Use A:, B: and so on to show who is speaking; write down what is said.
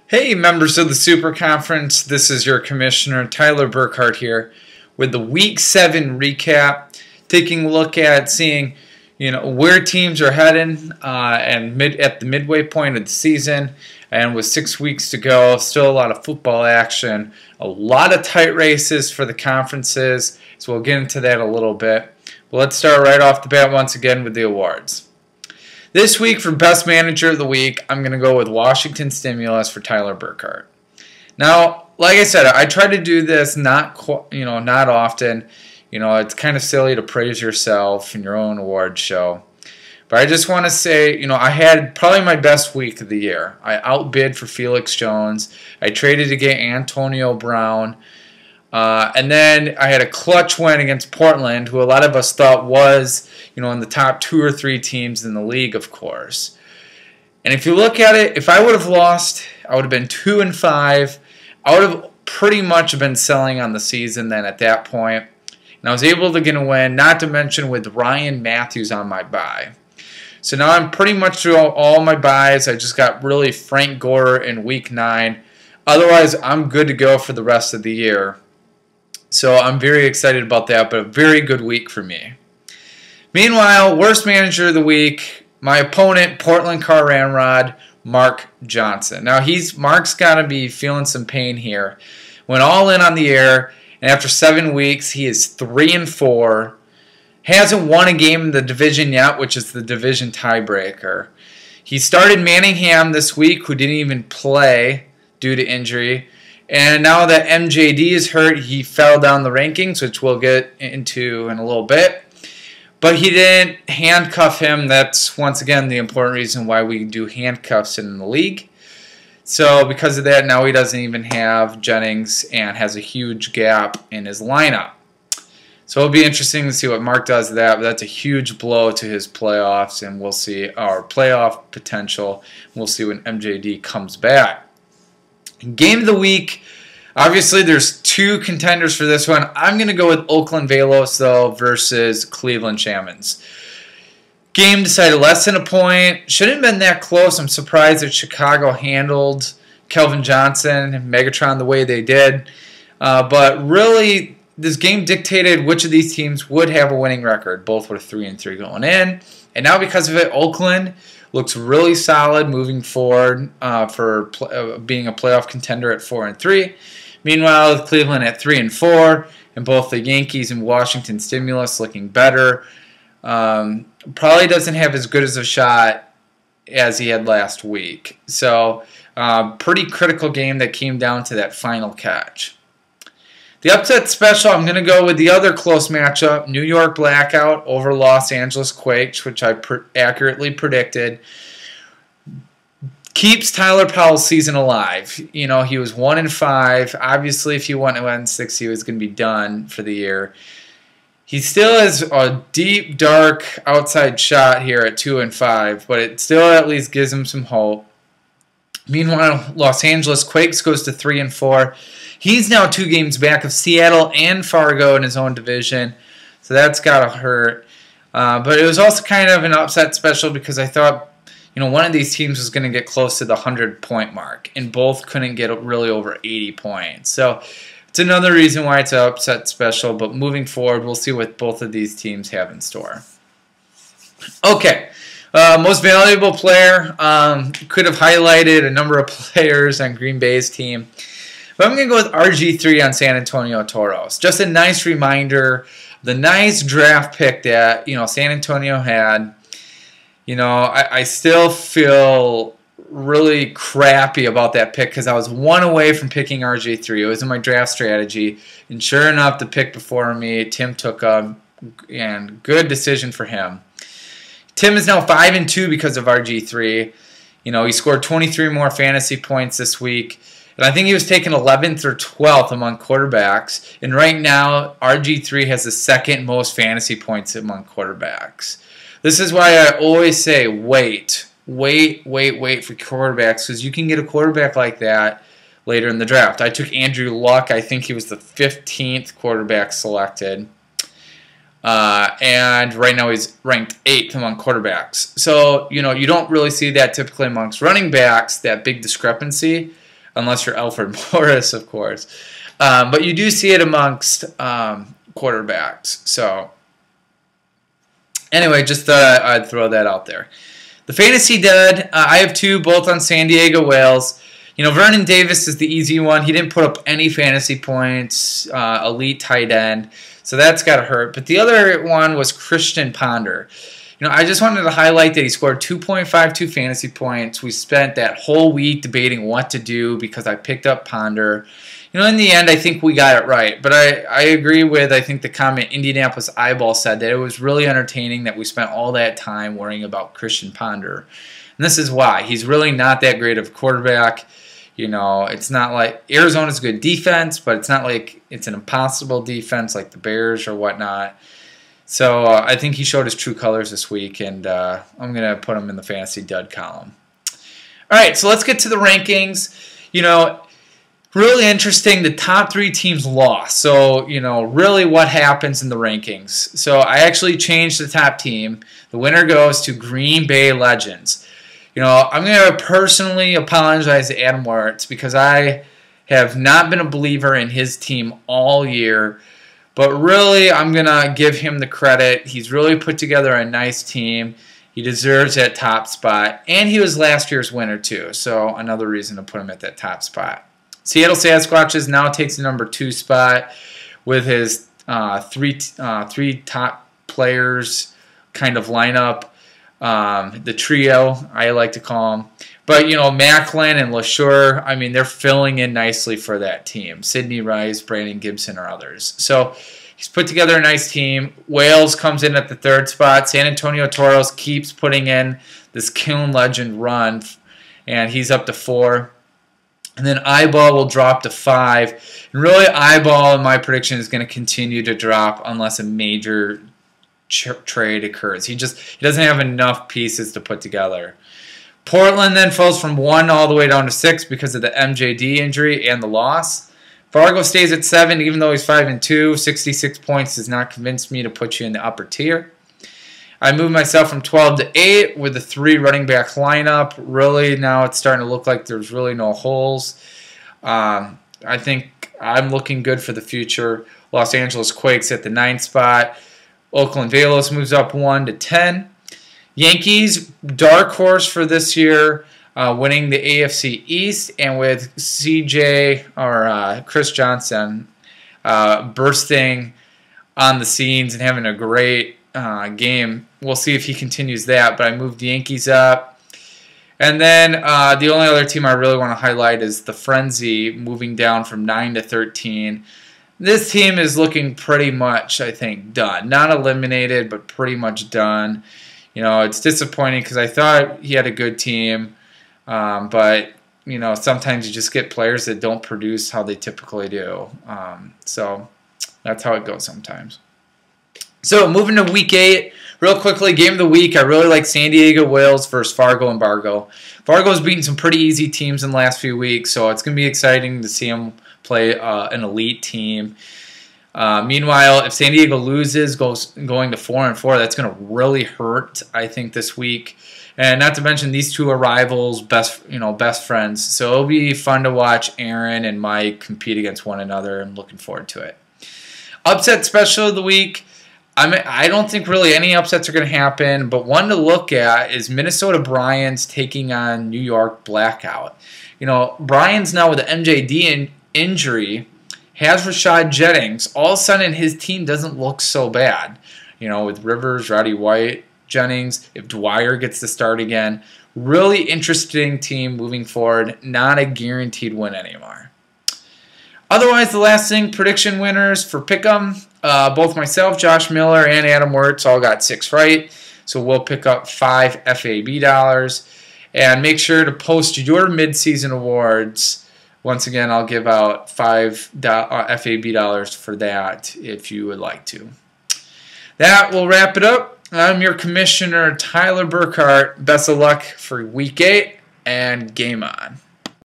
A: Hey, members of the Super Conference. This is your commissioner, Tyler Burkhart here with the Week 7 recap, taking a look at seeing where teams are heading at the midway point of the season. And with 6 weeks to go, still a lot of football action, a lot of tight races for the conferences, so we'll get into that a little bit. But let's start right off the bat once again with the awards. This week for Best Manager of the Week, I'm going to go with Washington Stimulus for Tyler Burkhart. Now, like I said, I try to do this not often. It's kind of silly to praise yourself in your own award show. But I just want to say, I had probably my best week of the year. I outbid for Felix Jones. I traded to get Antonio Brown. And then I had a clutch win against Portland, who a lot of us thought was, in the top 2 or 3 teams in the league, of course. And if you look at it, if I would have lost, I would have been 2-5. I would have pretty much been selling on the season then at that point. And I was able to get a win, not to mention with Ryan Matthews on my bye. So now I'm pretty much through all my buys. I just got really Frank Gore in Week 9. Otherwise, I'm good to go for the rest of the year. So I'm very excited about that, but a very good week for me. Meanwhile, worst manager of the week, my opponent, Portland Car Ramrod, Mark Johnson. Now, Mark's got to be feeling some pain here. Went all in on the air, and after 7 weeks, he is 3-4. Hasn't won a game in the division yet, which is the division tiebreaker. He started Manningham this week, who didn't even play due to injury. And now that MJD is hurt, he fell down the rankings, which we'll get into in a little bit. But he didn't handcuff him. That's, once again, the important reason why we do handcuffs in the league. So because of that, now he doesn't even have Jennings and has a huge gap in his lineup. So it'll be interesting to see what Mark does with that. But that's a huge blow to his playoffs, and we'll see our playoff potential. We'll see when MJD comes back. Game of the week, obviously there's 2 contenders for this one. I'm going to go with Oakland Velos, though, versus Cleveland Shamans. Game decided less than a point. Shouldn't have been that close. I'm surprised that Chicago handled Kelvin Johnson and Megatron the way they did. But really, this game dictated which of these teams would have a winning record. Both were 3-3 going in. And now because of it, Oakland looks really solid moving forward for being a playoff contender at 4-3. Meanwhile, Cleveland at 3-4, and both the Yankees and Washington Stimulus looking better. Probably doesn't have as good as a shot as he had last week. So, pretty critical game that came down to that final catch. The upset special, I'm going to go with the other close matchup, New York Blackout over Los Angeles Quakes, which I accurately predicted. Keeps Tyler Powell's season alive. He was 1-5. Obviously, if he went 1-6, he was going to be done for the year. He still has a deep, dark outside shot here at 2-5, but it still at least gives him some hope. Meanwhile, Los Angeles Quakes goes to 3-4. He's now 2 games back of Seattle and Fargo in his own division, so that's got to hurt. But it was also kind of an upset special because I thought, one of these teams was going to get close to the 100-point mark, and both couldn't get really over 80 points. So it's another reason why it's an upset special, but moving forward, we'll see what both of these teams have in store. Okay. Most valuable player, could have highlighted a number of players on Green Bay's team. But I'm going to go with RG3 on San Antonio Toros. Just a nice reminder, the nice draft pick that San Antonio had. I still feel really crappy about that pick because I was 1 away from picking RG3. It was in my draft strategy. And sure enough, the pick before me, Tim took a and good decision for him. Tim is now 5-2 because of RG3. He scored 23 more fantasy points this week. And I think he was taken 11th or 12th among quarterbacks. And right now, RG3 has the 2nd most fantasy points among quarterbacks. This is why I always say wait for quarterbacks, because you can get a quarterback like that later in the draft. I took Andrew Luck. I think he was the 15th quarterback selected. And right now he's ranked 8th among quarterbacks. So, you don't really see that typically amongst running backs, that big discrepancy. unless you're Alfred Morris, of course. But you do see it amongst quarterbacks. So anyway, just thought I'd throw that out there. The fantasy dud, I have two, both on San Diego Whales. Vernon Davis is the easy one. He didn't put up any fantasy points, elite tight end, so that's got to hurt. But the other one was Christian Ponder. I just wanted to highlight that he scored 2.52 fantasy points. We spent that whole week debating what to do because I picked up Ponder. In the end, I think we got it right. But I agree with, I think the comment Indianapolis Eyeball said that it was really entertaining that we spent all that time worrying about Christian Ponder. And this is why. He's really not that great of a quarterback. It's not like Arizona's a good defense, but it's not like it's an impossible defense like the Bears or whatnot. So I think he showed his true colors this week, and I'm going to put him in the fantasy dud column. All right, so let's get to the rankings. Really interesting, the top 3 teams lost. So, really what happens in the rankings. So I actually changed the top team. The winner goes to Green Bay Legends. I'm going to personally apologize to Adam Wirtz because I have not been a believer in his team all year. But really, I'm going to give him the credit. He's really put together a nice team. He deserves that top spot. And he was last year's winner, too. So another reason to put him at that top spot. Seattle Sasquatches now takes the number 2 spot with his three top players kind of lineup. The trio, I like to call them. But, Macklin and LeSure, I mean, they're filling in nicely for that team. Sidney Rice, Brandon Gibson, or others. So he's put together a nice team. Wales comes in at the 3rd spot. San Antonio Toros keeps putting in this Kiln Legend run, and he's up to 4. And then Eyeball will drop to 5. And really, Eyeball, in my prediction, is going to continue to drop unless a major trade occurs. He doesn't have enough pieces to put together. Portland then falls from 1 all the way down to 6 because of the MJD injury and the loss. Fargo stays at 7 even though he's 5-2. 66 points does not convince me to put you in the upper tier. I moved myself from 12 to 8 with the 3 running back lineup. Really, now it's starting to look like there's really no holes. I think I'm looking good for the future. Los Angeles Quakes at the 9th spot. Oakland Velos moves up 1 to 10. Yankees, dark horse for this year, winning the AFC East, and with Chris Johnson bursting on the scenes and having a great game. We'll see if he continues that, but I moved the Yankees up. And then the only other team I really want to highlight is the Frenzy, moving down from 9 to 13. This team is looking pretty much, I think, done. Not eliminated, but pretty much done. It's disappointing because I thought he had a good team, but, sometimes you just get players that don't produce how they typically do. So that's how it goes sometimes. So moving to Week 8, real quickly, game of the week. I really like San Diego Whales versus Fargo and Bargo. Fargo's beaten some pretty easy teams in the last few weeks, so it's going to be exciting to see them play an elite team. Meanwhile, if San Diego loses, going to 4-4, that's going to really hurt, I think, this week. And not to mention, these two are rivals, best friends. So it'll be fun to watch Aaron and Mike compete against one another. I'm looking forward to it. Upset special of the week. I don't think really any upsets are going to happen, but one to look at is Minnesota Bryans taking on New York Blackout. Bryans now with the MJD injury has Rashad Jennings. All of a sudden, his team doesn't look so bad. With Rivers, Roddy White, Jennings, if Dwyer gets to start again. Really interesting team moving forward. Not a guaranteed win anymore. Otherwise, the last thing, prediction winners for Pick'em. Both myself, Josh Miller, and Adam Wirtz all got 6 right. So we'll pick up 5 FAB dollars. And make sure to post your midseason awards. Once again, I'll give out 5 FAB dollars for that if you would like to. That will wrap it up. I'm your commissioner, Tyler Burkhart. Best of luck for Week 8, and game on.